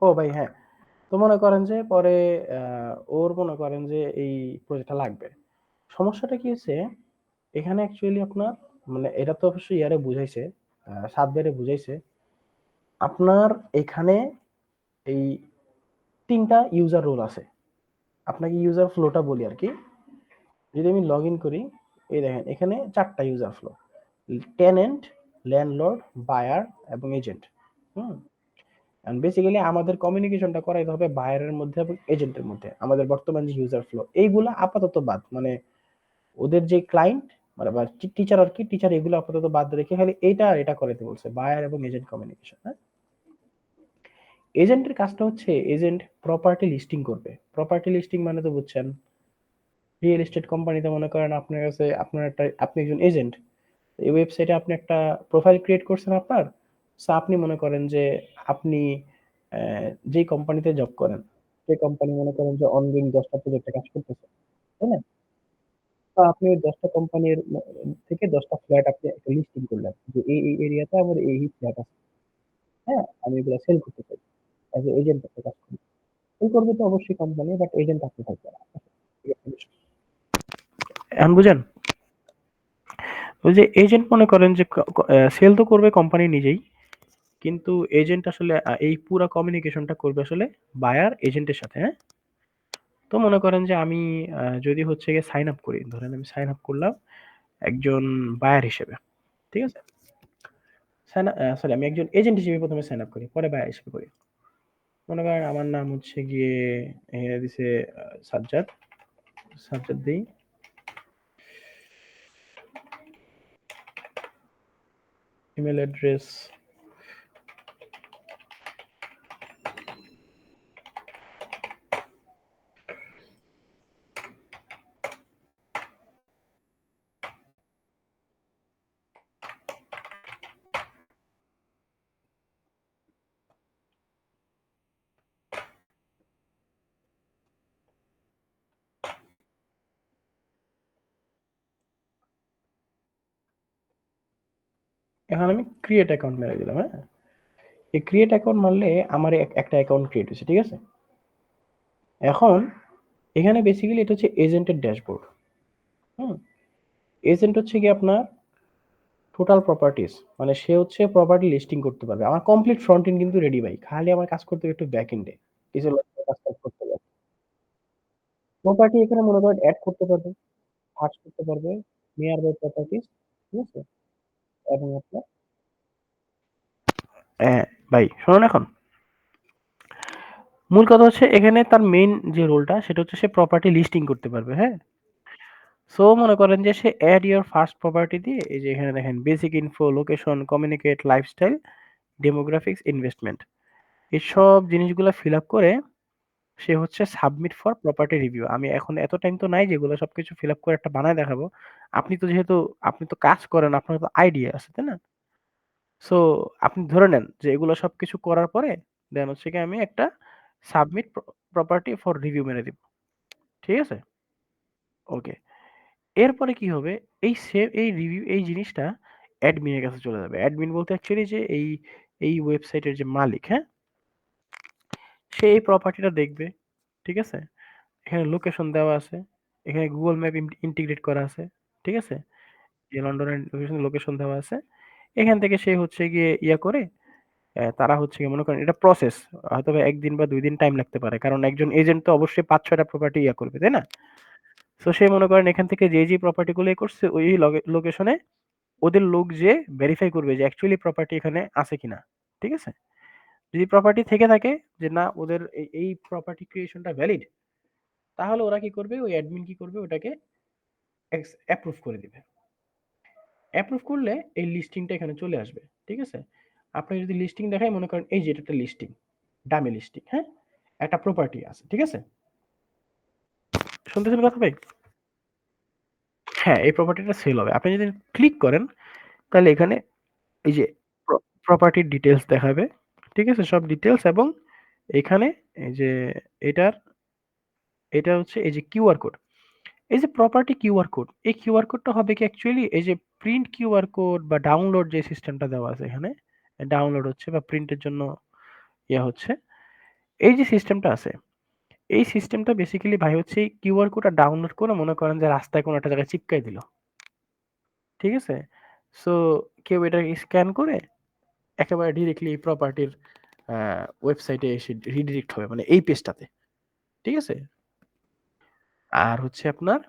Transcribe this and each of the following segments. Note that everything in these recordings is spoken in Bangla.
ও ভাই হ্যাঁ। তো মনে করেন যে পরে ওর মনে করেন যে এই প্রজেক্টটা লাগবে। সমস্যাটা কি হচ্ছে এখানে অ্যাকচুয়ালি আপনার মানে এটা তো অবশ্যই ইয়ারে বুঝাইছে, সাবজেক্টে বুঝাইছে। আপনার এখানে এই ৩ টা ইউজার রোল আছে। আপনাকে ইউজার ফ্লোটা বলি আরকি। যদি আমি লগইন করি, এই দেখেন এখানে ৪ টা user flow. Tenant, landlord, buyer এবং এজেন্ট। হুম? এন্ড বেসিক্যালি আমাদের কমিউনিকেশনটা করাইতে হবে বায়ারের মধ্যে এবং এজেন্টের মধ্যে। আমাদের বর্তমান যে ইউজার ফ্লো এইগুলা আপাতত বাদ। মানে ওদের যে ক্লায়েন্ট মানে বা টিচার আরকি, টিচার এগুলো আপাতত বাদ রেখে খালি এইটা আর এটা করাইতে বলছে। বায়ার এবং এজেন্ট কমিউনিকেশন, হ্যাঁ? এজেন্টের কাজটা হচ্ছে এজেন্ট প্রপার্টি লিস্টিং করবে। প্রপার্টি লিস্টিং মানে তো বুঝছেন। রিয়েল এস্টেট কোম্পানিতে মনে করেন আপনার কাছে আপনার একটা আপনি একজন এজেন্ট। এই ওয়েবসাইটে আপনি একটা প্রোফাইল ক্রিয়েট করছেন আপনার। সো আপনি মনে করেন যে আপনি যেই কোম্পানিতে জব করেন, সেই কোম্পানি মনে করেন যে অনগোইং ১০ টা প্রজেক্টে কাজ করতেছে। তাই না? তো আপনি ওই ১০ টা কোম্পানির থেকে ১০ টা ফ্ল্যাট আপনি একটা লিস্টিং করলেন। যে এই এরিয়াতে আমার এই ফ্ল্যাট আছে। হ্যাঁ? আমি এগুলা সেল করতে চাই। অ্যাজ এ এজেন্ট একটা কাজ করি। সেল করবে তো অবশ্যই কোম্পানি বাট এজেন্ট আপনি থাকবেন। এখন বুঝেন? ওই যে এজেন্ট মনে করেন যে সেল তো করবে কোম্পানি নিজেই। কিন্তু এজেন্ট আসলে এই পুরা কমিউনিকেশনটা করবে আসলে বায়ার এজেন্টের সাথে, হ্যাঁ? তো মনে করেন যে আমি যদি হচ্ছে গিয়ে সাইন আপ করি, ধরেন আমি সাইন আপ করলাম একজন বায়ার হিসেবে, ঠিক আছে? সরি আমি একজন এজেন্ট হিসেবে প্রথমে সাইন আপ করি, পরে বায়ার হিসেবে করি। মনে করেন আমার নাম হচ্ছে গিয়ে এখানে দিছে সাজ্জাদ, সাজ্জাদ দেই। ইমেল অ্যাড্রেস এখন আমি ক্রিয়েট অ্যাকাউন্ট মেরে দিলাম, হ্যাঁ? এই ক্রিয়েট অ্যাকাউন্ট মারলে আমার একটা অ্যাকাউন্ট ক্রিয়েট হয়েছে, ঠিক আছে? এখন এখানে বেসিক্যালি এটা হচ্ছে এজেন্টের ড্যাশবোর্ড। হুম? এজেন্ট হচ্ছে কি আপনার টোটাল প্রপার্টিজ মানে সে হচ্ছে প্রপার্টি লিস্টিং করতে পারবে। আমার কমপ্লিট ফ্রন্ট এন্ড কিন্তু রেডি ভাই। খালি আমার কাজ করতে হবে একটু ব্যাক এন্ডে। কিছু কাজ করতে হবে। প্রপার্টি এখানে মনে করেন এড করতে পারবে, সার্চ করতে পারবে, নিয়ার বাই প্রপার্টিজ, ঠিক আছে? এবং আপনার হ্যাঁ, ভাই শুনুন এখন। মূল কথা হচ্ছে এখানে তার মেইন যে রোলটা সেটা হচ্ছে সে প্রপার্টি লিস্টিং করতে পারবে, হ্যাঁ? সো মনে করেন যে সে এড ইওর ফার্স্ট প্রপার্টি দিয়ে এই যে এখানে দেখেন basic info, location, communicate, lifestyle, demographics, investment. এসব জিনিসগুলা ফিল আপ করে সে হচ্ছে সাবমিট ফর প্রপার্টি রিভিউ। আমি এখন এত টাইম তো নাই যেগুলো সবকিছু ফিল আপ করে একটা বানায় দেখাবো। আপনি তো যেহেতু আপনি তো কাজ করেন, আপনার তো আইডিয়া আছে, তাই না? সো আপনি ধরে নেন যে এগুলো সবকিছু করার পরে দেন হচ্ছে কি আমি একটা সাবমিট প্রপার্টি ফর রিভিউ মেরে দিব। ঠিক আছে? ওকে। এরপরে কি হবে? এই রিভিউ এই জিনিসটা অ্যাডমিনের কাছে চলে যাবে। অ্যাডমিন বলতে অ্যাকচুয়ালি যে এই ওয়েবসাইটের যে মালিক, হ্যাঁ? সে এই প্রপার্টিটা দেখবে। ঠিক আছে? এখানে লোকেশন দেওয়া আছে। এখানে Google ম্যাপ ইন্টিগ্রেট করা আছে। ঠিক আছে? যে লন্ডনের লোকেশন দেওয়া আছে। এখান থেকে সে হচ্ছে গিয়ে ইয়া করে তারা হচ্ছে গিয়ে মনে করেন এটা প্রসেস। হয়তোবা ১ দিন বা ২ দিন টাইম লাগতে পারে। কারণ একজন এজেন্ট তো অবশ্যই ৫-৬ টা প্রপার্টি ইয়া করবে, তাই না? সো সে মনে করেন এখান থেকে যে প্রপার্টি গুলো করছে ওই লোকেশনে ওদের লোক যেয়ে ভেরিফাই করবে যে অ্যাকচুয়ালি প্রপার্টি এখানে আছে কিনা। ঠিক আছে? যদি প্রপার্টি থেকে থাকে যে না ওদের এই প্রপার্টি ক্রিয়েশনটা ভ্যালিড তাহলে ওরা কি করবে ওই অ্যাডমিন কি করবে ওটাকে অ্যাপ্রুভ করে দিবে। অ্যাপ্রুভ করলে এই লিস্টিংটা এখানে চলে আসবে। ঠিক আছে? আপনি যদি লিস্টিং দেখাই মনে করেন এই যে এটা একটা লিস্টিং, ডামি লিস্টিং, হ্যাঁ? একটা প্রপার্টি আছে। ঠিক আছে? শুনতেছেন কথা ভাই? হ্যাঁ, এই প্রপার্টিটা সেল হবে। আপনি যদি ক্লিক করেন তাহলে এখানে এই যে প্রপার্টির ডিটেইলস দেখাবে। ঠিক আছে? সব ডিটেইলস এবং এখানে এই যে এটার এটা হচ্ছে এই যে কিউআর কোড। এই যে প্রপার্টি কিউআর কোড, এই কিউআর কোডটা হবে কি অ্যাকচুয়ালি এই যে প্রিন্ট কিউআর কোড বা ডাউনলোড যে সিস্টেমটা দেওয়া আছে এখানে, ডাউনলোড হচ্ছে বা প্রিন্টের জন্য হচ্ছে, এই যে সিস্টেমটা আছে, এই সিস্টেমটা বেসিক্যালি ভাই হচ্ছে কিউআর কোডটা ডাউনলোড করে মনে করেন যে রাস্তায় কোনো একটা জায়গায় চিপকাই দিল। ঠিক আছে? সো কেউ এটা স্ক্যান করে একেবারে ডিরেক্টলি এই প্রপার্টির ওয়েবসাইটে এসে রিডিরেক্ট হবে মানে এই পেজটাতে। ঠিক আছে? আর হচ্ছে আপনার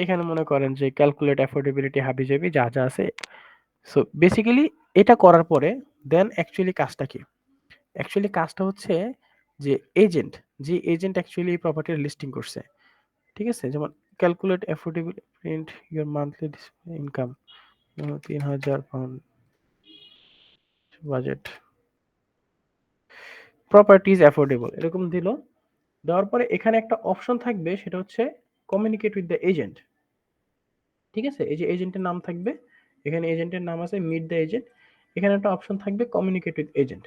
এখানে মনে করেন যে ক্যালকুলেট অ্যাফোর্ডেবিলিটি হাবি-জাবি যা, যা আছে। সো বেসিক্যালি এটা করার পরে দেন অ্যাকচুয়ালি কাজটা কি? অ্যাকচুয়ালি কাজটা হচ্ছে যে এজেন্ট, যে এজেন্ট অ্যাকচুয়ালি এই প্রপার্টির লিস্টিং করছে। ঠিক আছে? যেমন calculate affordable print your monthly income ৩,০০০ pound budget. Property is affordable এরকম দিল। দেওয়ার পরে এখানে একটা অপশন থাকবে সেটা হচ্ছে কমিউনিকেট উইথ দ্য এজেন্ট। ঠিক আছে? এই যে এজেন্টের নাম থাকবে, এখানে এজেন্টের নাম আছে মিট দ্য এজেন্ট। এখানে একটা অপশন থাকবে কমিউনিকেট উইথ এজেন্ট।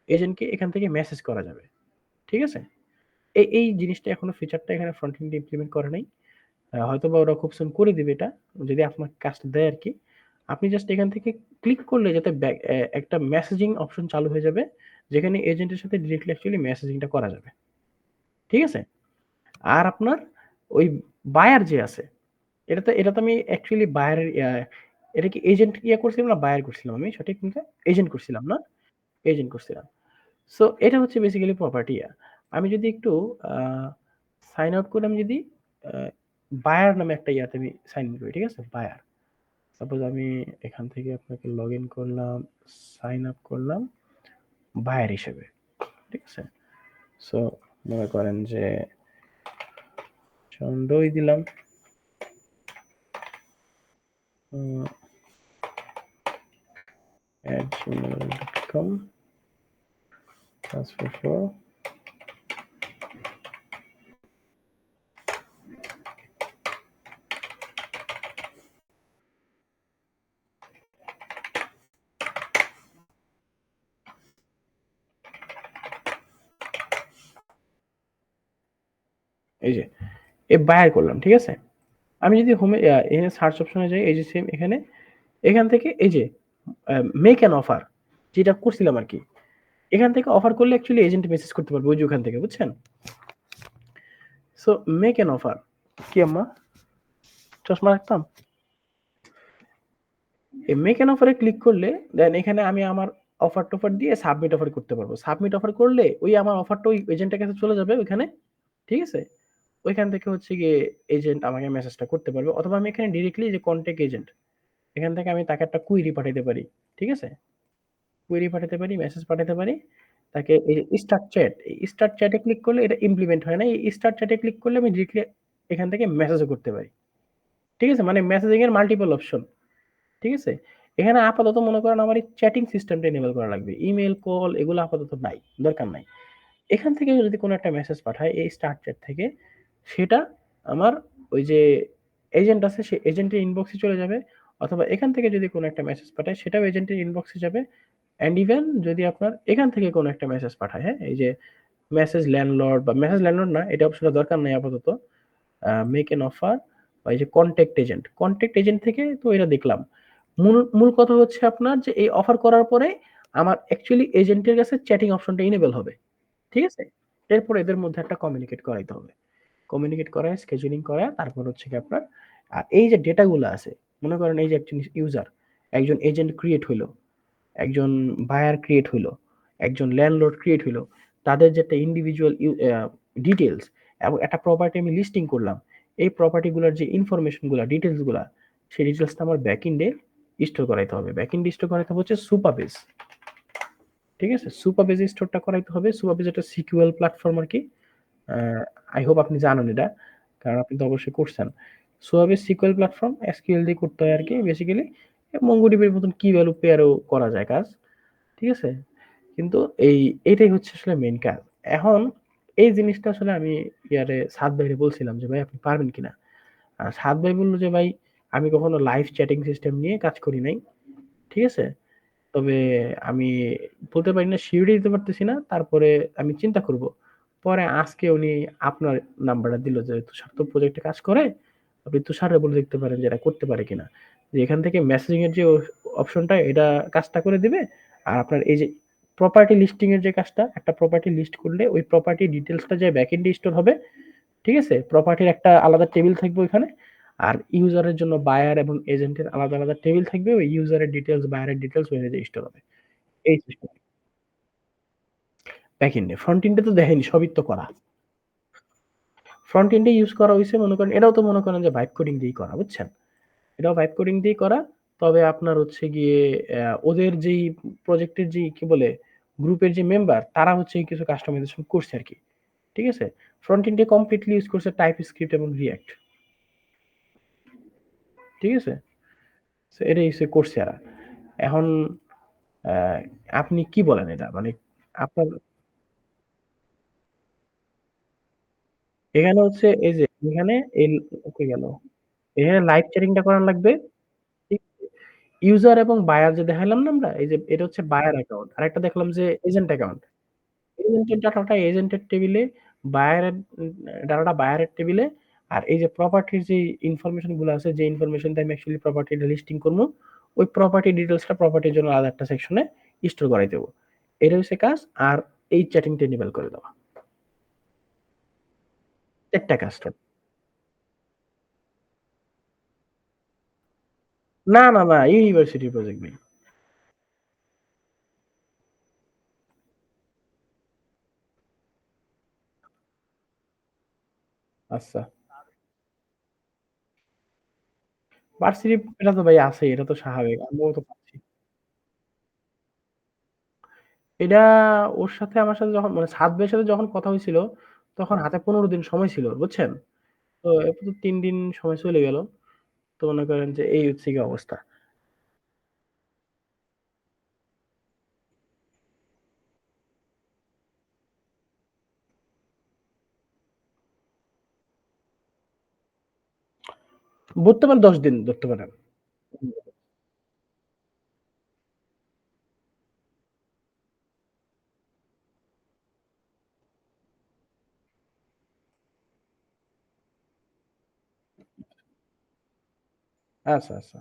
এজেন্টকে এখান থেকে মেসেজ করা যাবে। ঠিক আছে? এই জিনিসটা এখনো ফিচারটা এখানে ফ্রন্ট এন্ডে ইমপ্লিমেন্ট করে নাই। হয়তোবা ওরা খুব সুন করে দিবে এটা, যদি আপনার কাজটা দেয় আরকি। আপনি জাস্ট এখান থেকে ক্লিক করলে যাতে একটা মেসেজিং অপশন চালু হয়ে যাবে, যেখানে এজেন্টের সাথে ডিরেক্টলি অ্যাকচুয়ালি মেসেজিংটা করা যাবে। ঠিক আছে? আর আপনার ওই বায়ার যে আছে, এটা তো আমি অ্যাকচুয়ালি বায়ারের এটা কি এজেন্ট করছিলাম না বায়ার করছিলাম আমি সঠিক কোনটা? এজেন্ট করছিলাম না? এজেন্ট করছিলাম। সো এটা হচ্ছে বেসিক্যালি প্রপার্টি আমি যদি একটু আ সাইন আউট করে আমি যদি আ বায়ার নামে একটা ইয়াতে আমি সাইন ইন করি। ঠিক আছে? বায়ার। সাপোজ আমি এখান থেকে আপনাকে লগইন করলাম, সাইন আপ করলাম বায়ার হিসেবে। ঠিক আছে? সো মনে করেন যে চন্দই দিলাম। @gmail.com +44 এই যে বায়ার করলাম। ঠিক আছে? আমি যদি হোমে এখানে সার্চ অপশনে যাই এই যে সেম এখানে, এখান থেকে এই যে মেক অ্যান অফার যেটা করছিলাম আরকি। এখান থেকে অফার করলে অ্যাকচুয়ালি এজেন্ট মেসেজ করতে পারবে ওই যে ওখান থেকে বুঝছেন? So make an offer. কি আম্মা? চশমা রাখতাম? এই মেক অ্যান অফারে ক্লিক করলে দেন এখানে আমি আমার অফার-টফার দিয়ে সাবমিট অফার করতে পারবো। সাবমিট অফার করলে ওই আমার অফারটা ওই এজেন্টের কাছে চলে যাবে ওইখানে। ঠিক আছে? ওইখান থেকে হচ্ছে গিয়ে এজেন্ট আমাকে মেসেজটা করতে পারবে। অথবা আমি এখানে ডিরেক্টলি যে কনট্যাক্ট এজেন্ট এখান থেকে আমি তাকে একটা কুইরি পাঠাইতে পারি। ঠিক আছে? কুইরি পাঠাতে পারি, মেসেজ পাঠাতে পারি। তাকে এই যে স্টার্ট চ্যাট, এই স্টার্ট চ্যাটে ক্লিক করলে এটা ইমপ্লিমেন্ট হয় না। এই স্টার্ট চ্যাটে ক্লিক করলে আমি ডিরেক্টলি এখান থেকে মেসেজও করতে পারি। ঠিক আছে? মানে মেসেজিং এর মাল্টিপল অপশন। ঠিক আছে? এখানে আপাতত মনে করেন আমার এই চ্যাটিং সিস্টেমটা এনেবল করা লাগবে। ইমেইল, কল এগুলো আপাতত নাই। দরকার নাই। এখান থেকে যদি কোনো একটা মেসেজ পাঠায় এই স্টার্ট চ্যাট থেকে, সেটা আমার ওই যে এজেন্ট আছে সে এজেন্টের ইনবক্সে চলে যাবে। অথবা এখান থেকে যদি কোনো একটা মেসেজ পাঠায় সেটাও এজেন্টের ইনবক্সে যাবে। অ্যান্ড ইভেন যদি আপনার এখান থেকে কোনো একটা মেসেজ পাঠায়, হ্যাঁ? এই যে মেসেজ ল্যান্ডলর্ড বা মেসেজ ল্যান্ডলর্ড না, এটা অপশনটা দরকার নাই আপাতত। মেক অ্যান অফার বা এই যে কনট্যাক্ট এজেন্ট। কনট্যাক্ট এজেন্ট থেকে তো এটা দেখলাম। মূল কথা হচ্ছে আপনার যে এই অফার করার পরে আমার অ্যাকচুয়ালি এজেন্টের কাছে চ্যাটিং অপশনটা এনেবল হবে। ঠিক আছে? এরপর এদের মধ্যে একটা কমিউনিকেট করাইতে হবে। কমিউনিকেট করায়, স্কেডিউলিং করায় তারপর হচ্ছে গিয়ে আপনার এই যে ডেটা গুলা আছে, মনে করেন এই যে একজন ইউজার, একজন এজেন্ট ক্রিয়েট হইলো, একজন বায়ার ক্রিয়েট হইলো, একজন ল্যান্ডলর্ড ক্রিয়েট হইলো। তাদের যে একটা ইন্ডিভিজুয়াল ডিটেইলস এবং একটা প্রপার্টি আমি লিস্টিং করলাম। এই প্রপার্টি গুলার যে ইনফরমেশন গুলা, ডিটেইলস গুলা, সেই ডিটেইলসটা আমার ব্যাকএন্ডে স্টোর করাইতে হবে। ব্যাকএন্ডে স্টোর করাইতে হবে হচ্ছে সুপারবেস। ঠিক আছে? সুপারবেস স্টোরটা করাইতে হবে। সুপারবেস একটা সিকিউএল প্ল্যাটফর্ম আরকি। আ আই হোপ আপনি জানেন এটা। কারণ আপনি তো অবশ্যই করছেন। সোয়াবিস সিকিউএল প্ল্যাটফর্ম এসকিউএল দিয়ে করতে হয় আরকি বেসিক্যালি। মঙ্গোডিবির মতন কি ভ্যালু পেয়ারও করা যায় কাজ। ঠিক আছে? কিন্তু এইটাই হচ্ছে আসলে মেইন কাজ। এখন এই জিনিসটা আসলে আমি সাদ ভাইরে বলছিলাম যে, "ভাই আপনি পারবেন কিনা?" সাদ ভাই বলল যে, "ভাই আমি কখনো লাইভ চ্যাটিং সিস্টেম নিয়ে কাজ করি নাই।" ঠিক আছে? তবে আমি বলতে পারি না, সিউরিটি দিতে পারতেছি না। তারপরে আমি চিন্তা করব। পরে আজকে উনি আপনার নাম্বারটা দিল যে, "তুষার তো প্রজেক্টে কাজ করে। আপনি তুষাররে বলে দেখতে পারেন যে এরা করতে পারে কিনা।" যে এখান থেকে মেসেজিং এর যে অপশনটা এটা কাজটা করে দিবে। আর আপনার এই যে প্রপার্টি লিস্টিং এর যে কাজটা, একটা প্রপার্টি লিস্ট করলে ওই প্রপার্টি ডিটেইলসটা যে ব্যাকএন্ডে স্টোর হবে। ঠিক আছে? প্রপার্টির একটা আলাদা টেবিল থাকবে ওইখানে। আর ইউজারের জন্য বায়ার এবং এজেন্টের আলাদা, আলাদা টেবিল থাকবে। ওই ইউজারের ডিটেইলস, বায়ারের ডিটেইলস ওইখানে যেয়ে স্টোর হবে। এই সিস্টেম। ব্যাকএন্ডে। ফ্রন্ট এন্ডে তো দেখেনই সবই তো করা। ফ্রন্ট এন্ডে ইউস করা হইছে মনে করেন এটাও তো মনে করেন যে ভাইব কোডিং দিয়েই করা, বুঝছেন? এটাও ভাইব কোডিং দিয়েই করা। তবে আপনার হচ্ছে গিয়ে ওদের যেই প্রজেক্টের যেই কি বলে গ্রুপের যে মেম্বার তারা হচ্ছে কিছু কাস্টমাইজেশন করছে আরকি। ঠিক আছে? ফ্রন্ট এন্ডে কমপ্লিটলি ইউস করছে TypeScript এবং React। ঠিক আছে? সো এটাই হচ্ছে Coursera। এখন আ আপনি কি বলেন এটা? মানে আপনার এখানে হচ্ছে এই যে এখানে এই ওকে গেল। এখানে লাইভ চ্যাটিং টা করা লাগবে। ঠিক ইউজার এবং বায়ার যে দেখাইলাম না আমরা? এই যে এটা হচ্ছে বায়ার অ্যাকাউন্ট। আরেকটা দেখলাম যে এজেন্ট অ্যাকাউন্ট। এজেন্টের ডাটাটা এজেন্টের টেবিলে, বায়ারের ডাটাটা বায়ারের টেবিলে। আর এই যে প্রপার্টির যে ইনফরমেশন গুলো আছে, যে ইনফরমেশন দিয়ে আমি অ্যাকচুয়ালি প্রপার্টিটা লিস্টিং করবো, ওই প্রপার্টি ডিটেইলসটা প্রপার্টির জন্য আলাদা একটা সেকশনে স্টোর করাই দেব। এটা হচ্ছে কাজ। আর এই চ্যাটিংটা এনেবল করে দেওয়া। ৪ টা কাজ টোটাল। না, না, না ইউনিভার্সিটি প্রজেক্ট ভাই। আচ্ছা। ভার্সিটি এটা তো ভাই আছেই। এটা তো স্বাভাবিক। আমিও তো পাচ্ছি। এটা ওর সাথে আমার সাথে যখন মানে সাদ ভাইয়ের সাথে যখন কথা হইছিল, তখন হাতে ১৫ দিন সময় ছিল, বুঝছেন? তো এরপর তো ৩ দিন সময় চলে গেল। তো মনে করেন যে এই হচ্ছে গিয়ে অবস্থা। ধরতে পারেন ১০ দিন ধরতে পারেন। আচ্ছা, আচ্ছা।